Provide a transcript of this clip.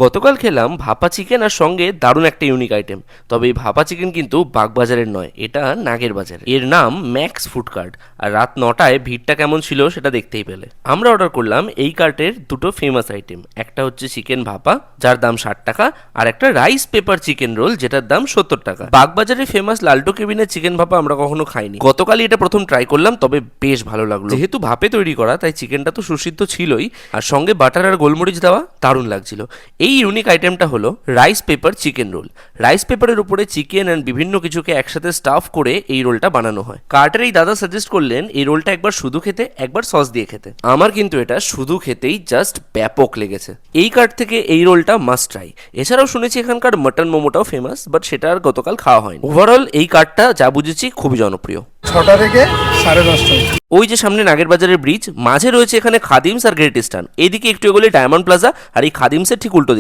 গতকাল খেলাম ভাপা চিকেন আর সঙ্গে দারুণ একটা ইউনিক আইটেম। তবে এই ভাপা চিকেন কিন্তু বাগবাজারের নয়, এটা নাগের বাজারে। এর নাম ম্যাক্স ফুড কার্ট। আর রাত 9টায় ভিড়টা কেমন ছিল সেটা দেখতেই পেলে। আমরা অর্ডার করলাম এই কার্টের দুটো ফেমাস আইটেম, একটা হচ্ছে চিকেন ভাপা যার দাম 60 টাকা, আর একটা রাইস পেপার চিকেন রোল যেটার দাম 70 টাকা। বাগবাজারের ফেমাস লালটো কেবিনের চিকেন ভাপা আমরা কখনো খাইনি, গতকালই এটা প্রথম ট্রাই করলাম, তবে বেশ ভালো লাগলো। যেহেতু ভাপে তৈরি করা তাই চিকেনটা তো সুসিদ্ধ ছিলই, আর সঙ্গে বাটার আর গোলমরিচ দেওয়া দারুণ লাগছিল। এই ইউনিক আইটেমটা হলো rice pepper chicken roll. Rice পেপারের উপরে চিকেন অ্যান্ড বিভিন্ন কিছুকে একসাথে স্টাফ করে এই রোলটা বানানো হয়। কার্টের এই দাদা সাজেস্ট করলেন এই রোলটা একবার শুধু খেতে, একবার সস দিয়ে খেতে। আমার কিন্তু এটা শুধু খেতেই জাস্ট ব্যাপক লেগেছে। এই কার্ট থেকে এই রোলটা মাস্ট ট্রাই। এছাড়াও শুনেছি এখানকার মাটন মোমোটাও ফেমাস, বাট সেটা আর গতকাল খাওয়া হয়নি। ওভারঅল এই কার্টটা যা বুঝেছি খুবই জনপ্রিয়। 6টা থেকে 10:30। ওই যে সামনে নাগের বাজারের ব্রিজ, মাঝে রয়েছে এখানে খাদিমস আর গ্রেট ইস্টার্ন, এদিকে একটু এগোলে ডায়মন্ড প্লাজা, আর এই খাদিমসের ঠিক উল্টো দিকে